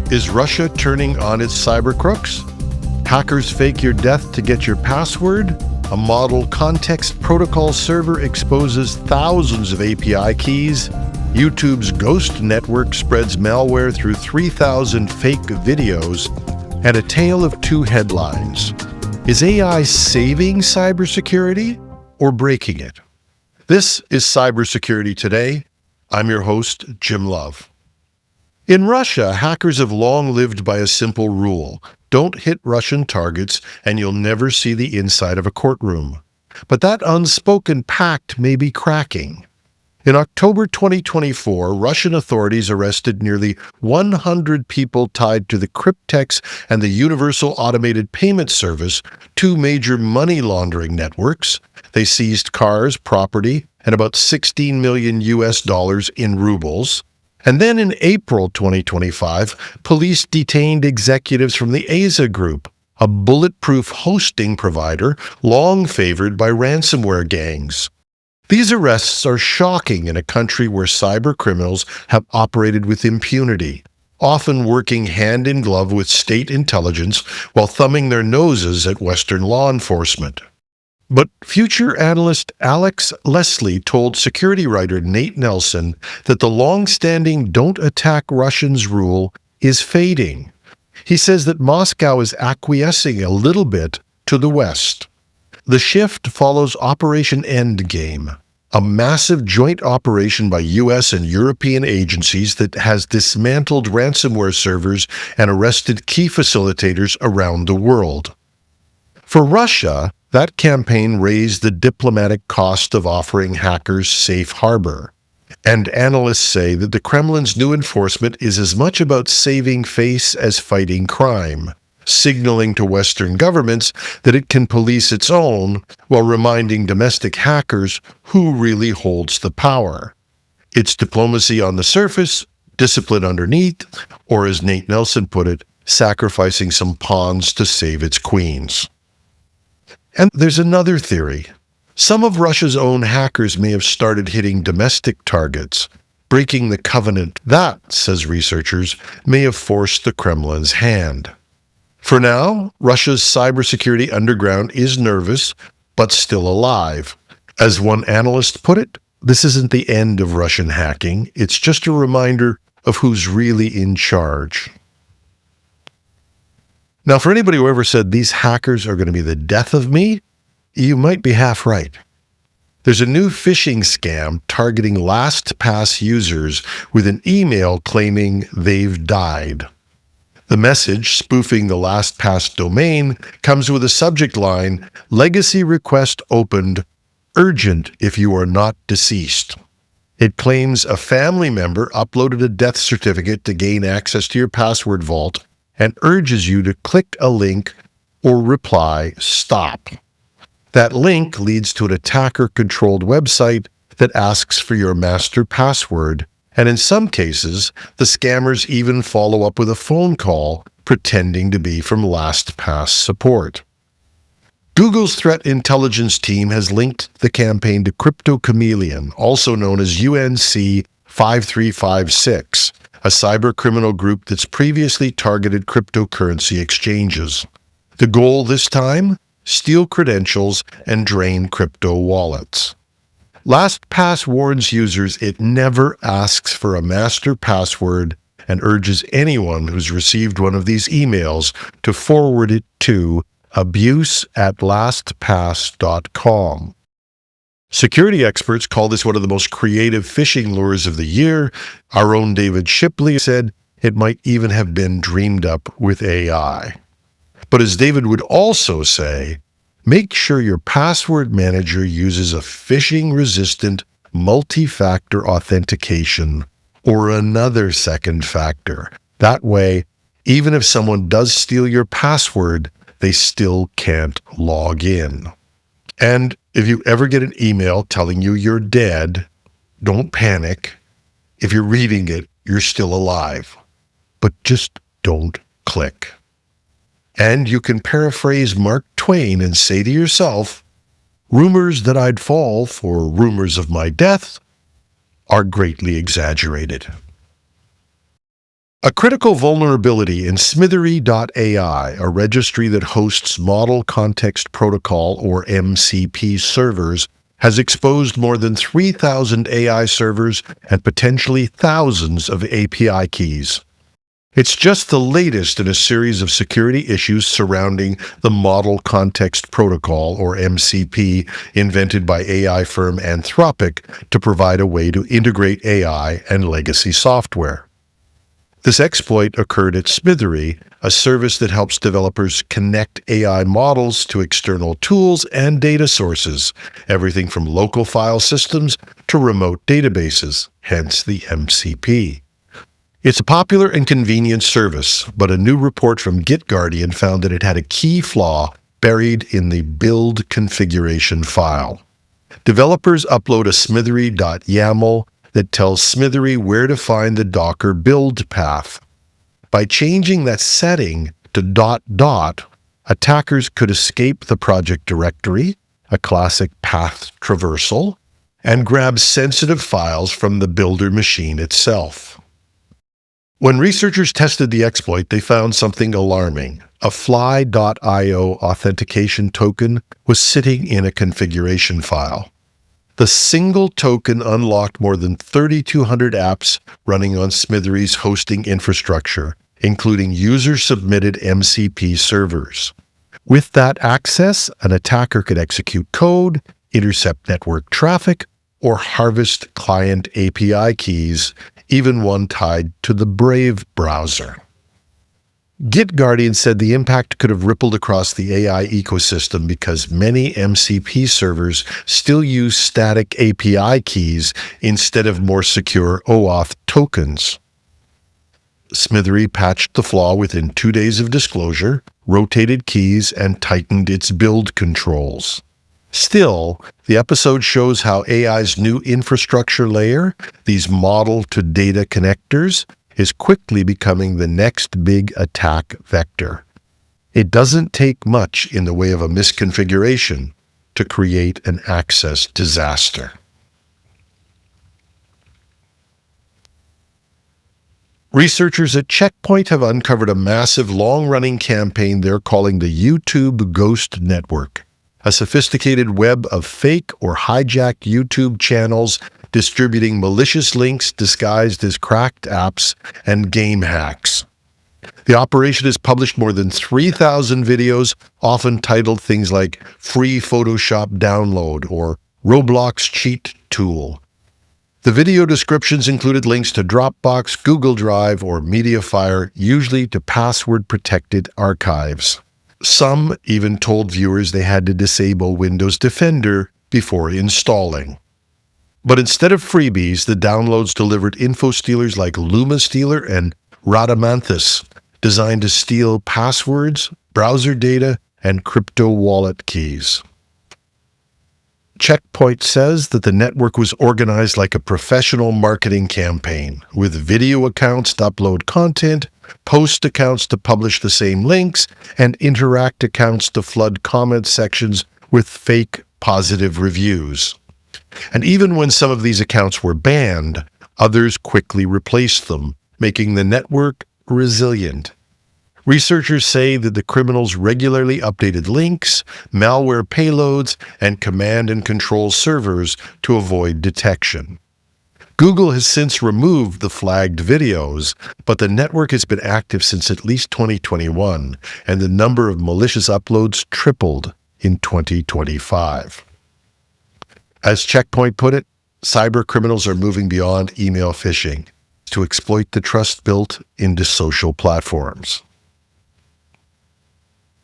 Is Russia turning on its cyber crooks? Hackers fake your death to get your password? A model context protocol server exposes thousands of API keys? YouTube's ghost network spreads malware through 3,000 fake videos? And a tale of two headlines. Is AI saving cybersecurity or breaking it? This is Cybersecurity Today. I'm your host, Jim Love. In Russia, hackers have long lived by a simple rule. Don't hit Russian targets and you'll never see the inside of a courtroom. But that unspoken pact may be cracking. In October 2024, Russian authorities arrested nearly 100 people tied to the Cryptex and the Universal Automated Payment Service, two major money laundering networks. They seized cars, property, and about $16 million in rubles. And then in April 2025, police detained executives from the Aza Group, a bulletproof hosting provider long favored by ransomware gangs. These arrests are shocking in a country where cybercriminals have operated with impunity, often working hand in glove with state intelligence while thumbing their noses at Western law enforcement. But future analyst Alex Leslie told security writer Nate Nelson that the long-standing "don't attack Russians" rule is fading. He says that Moscow is acquiescing a little bit to the West. The shift follows Operation Endgame, a massive joint operation by U.S. and European agencies that has dismantled ransomware servers and arrested key facilitators around the world. For Russia, that campaign raised the diplomatic cost of offering hackers safe harbor. And analysts say that the Kremlin's new enforcement is as much about saving face as fighting crime, signaling to Western governments that it can police its own while reminding domestic hackers who really holds the power. It's diplomacy on the surface, discipline underneath, or as Nate Nelson put it, sacrificing some pawns to save its queens. And there's another theory. Some of Russia's own hackers may have started hitting domestic targets, breaking the covenant that, says researchers, may have forced the Kremlin's hand. For now, Russia's cybersecurity underground is nervous, but still alive. As one analyst put it, this isn't the end of Russian hacking, it's just a reminder of who's really in charge. Now, for anybody who ever said these hackers are going to be the death of me, you might be half right. There's a new phishing scam targeting LastPass users with an email claiming they've died. The message, spoofing the LastPass domain, comes with a subject line, "Legacy request opened, urgent if you are not deceased." It claims a family member uploaded a death certificate to gain access to your password vault and urges you to click a link or reply, "Stop." That link leads to an attacker-controlled website that asks for your master password, and in some cases, the scammers even follow up with a phone call pretending to be from LastPass support. Google's threat intelligence team has linked the campaign to Crypto Chameleon, also known as UNC 5356, a cybercriminal group that's previously targeted cryptocurrency exchanges. The goal this time? Steal credentials and drain crypto wallets. LastPass warns users it never asks for a master password and urges anyone who's received one of these emails to forward it to abuse@lastpass.com. Security experts call this one of the most creative phishing lures of the year. Our own David Shipley said it might even have been dreamed up with AI. But as David would also say, make sure your password manager uses a phishing-resistant multi-factor authentication or another second factor. That way, even if someone does steal your password, they still can't log in. And if you ever get an email telling you you're dead, don't panic. If you're reading it, you're still alive. But just don't click. And you can paraphrase Mark Twain and say to yourself, "Rumors that I'd fall for rumors of my death are greatly exaggerated." A critical vulnerability in Smithery.ai, a registry that hosts Model Context Protocol or MCP servers, has exposed more than 3,000 AI servers and potentially thousands of API keys. It's just the latest in a series of security issues surrounding the Model Context Protocol, or MCP, invented by AI firm Anthropic to provide a way to integrate AI and legacy software. This exploit occurred at Smithery, a service that helps developers connect AI models to external tools and data sources, everything from local file systems to remote databases, hence the MCP. It's a popular and convenient service, but a new report from GitGuardian found that it had a key flaw buried in the build configuration file. Developers upload a smithery.yaml that tells Smithery where to find the Docker build path. By changing that setting to ... attackers could escape the project directory, a classic path traversal, and grab sensitive files from the builder machine itself. When researchers tested the exploit, they found something alarming. A fly.io authentication token was sitting in a configuration file. The single token unlocked more than 3,200 apps running on Smithery's hosting infrastructure, including user-submitted MCP servers. With that access, an attacker could execute code, intercept network traffic, or harvest client API keys, even one tied to the Brave browser. GitGuardian said the impact could have rippled across the AI ecosystem because many MCP servers still use static API keys instead of more secure OAuth tokens. Smithery patched the flaw within 2 days of disclosure, rotated keys, and tightened its build controls. Still, the episode shows how AI's new infrastructure layer, these model-to-data connectors, is quickly becoming the next big attack vector. It doesn't take much in the way of a misconfiguration to create an access disaster. Researchers at Checkpoint have uncovered a massive long-running campaign they're calling the YouTube Ghost Network, a sophisticated web of fake or hijacked YouTube channels distributing malicious links disguised as cracked apps and game hacks. The operation has published more than 3,000 videos, often titled things like Free Photoshop Download or Roblox Cheat Tool. The video descriptions included links to Dropbox, Google Drive, or Mediafire, usually to password-protected archives. Some even told viewers they had to disable Windows Defender before installing. But instead of freebies, the downloads delivered info stealers like LumaStealer and Radamanthus, designed to steal passwords, browser data, and crypto wallet keys. Checkpoint says that the network was organized like a professional marketing campaign, with video accounts to upload content, post accounts to publish the same links, and interact accounts to flood comment sections with fake positive reviews. And even when some of these accounts were banned, others quickly replaced them, making the network resilient. Researchers say that the criminals regularly updated links, malware payloads, and command and control servers to avoid detection. Google has since removed the flagged videos, but the network has been active since at least 2021, and the number of malicious uploads tripled in 2025. As Checkpoint put it, cybercriminals are moving beyond email phishing to exploit the trust built into social platforms.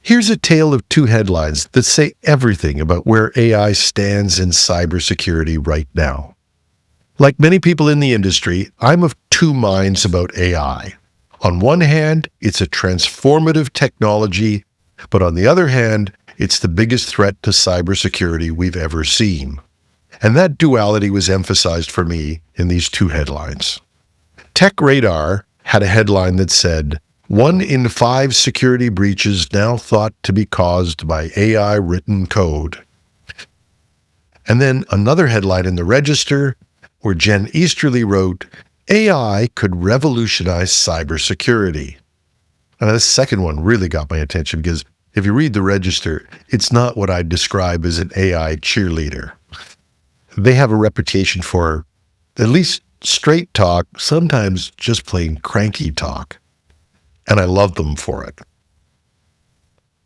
Here's a tale of two headlines that say everything about where AI stands in cybersecurity right now. Like many people in the industry, I'm of two minds about AI. On one hand, it's a transformative technology, but on the other hand, it's the biggest threat to cybersecurity we've ever seen. And that duality was emphasized for me in these two headlines. TechRadar had a headline that said, 1 in 5 security breaches now thought to be caused by AI written code. And then another headline in the Register where Jen Easterly wrote, AI could revolutionize cybersecurity. And this second one really got my attention because if you read the register, it's not what I'd describe as an AI cheerleader. They have a reputation for at least straight talk, sometimes just plain cranky talk. And I love them for it.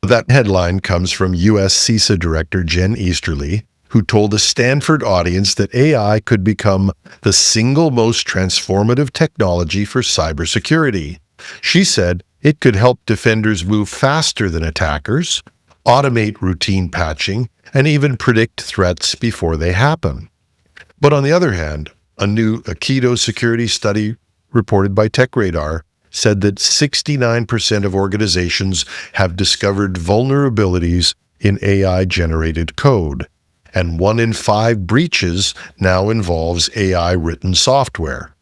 That headline comes from U.S. CISA Director Jen Easterly, who told a Stanford audience that AI could become the single most transformative technology for cybersecurity. She said it could help defenders move faster than attackers, automate routine patching, and even predict threats before they happen. But on the other hand, a new Aikido security study reported by TechRadar said that 69% of organizations have discovered vulnerabilities in AI-generated code, and 1 in 5 breaches now involves AI-written software.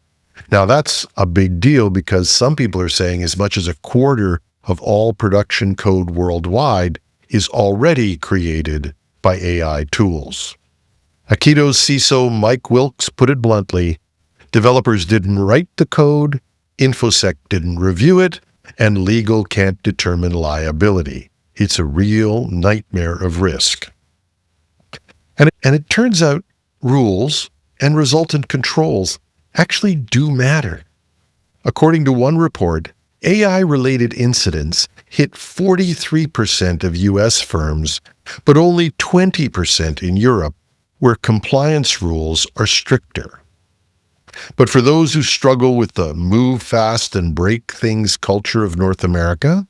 Now, that's a big deal because some people are saying as much as a quarter of all production code worldwide is already created by AI tools. Aikido's CISO Mike Wilkes put it bluntly, developers didn't write the code, InfoSec didn't review it, and legal can't determine liability. It's a real nightmare of risk. And it turns out rules and resultant controls actually do matter. According to one report, AI-related incidents hit 43% of U.S. firms, but only 20% in Europe, where compliance rules are stricter. But for those who struggle with the move fast and break things culture of North America,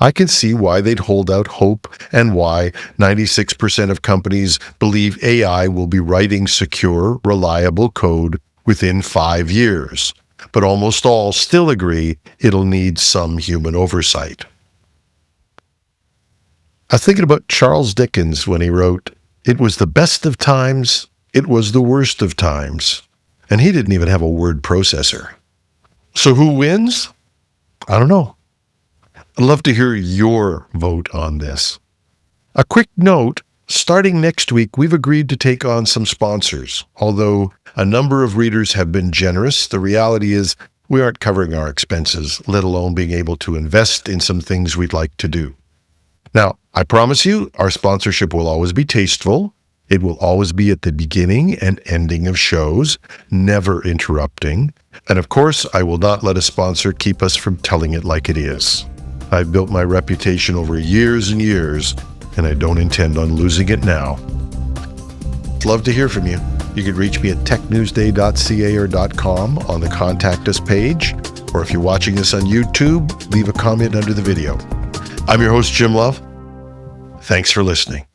I can see why they'd hold out hope and why 96% of companies believe AI will be writing secure, reliable code within 5 years. But almost all still agree it'll need some human oversight. I was thinking about Charles Dickens when he wrote, "It was the best of times, it was the worst of times." And he didn't even have a word processor. So who wins? I don't know. I'd love to hear your vote on this. A quick note, starting next week, we've agreed to take on some sponsors. Although a number of readers have been generous, the reality is we aren't covering our expenses, let alone being able to invest in some things we'd like to do. Now, I promise you, our sponsorship will always be tasteful. It will always be at the beginning and ending of shows, never interrupting. And of course, I will not let a sponsor keep us from telling it like it is. I've built my reputation over years and years, and I don't intend on losing it now. I'd love to hear from you. You can reach me at technewsday.ca or .com on the Contact Us page, or if you're watching this on YouTube, leave a comment under the video. I'm your host, Jim Love. Thanks for listening.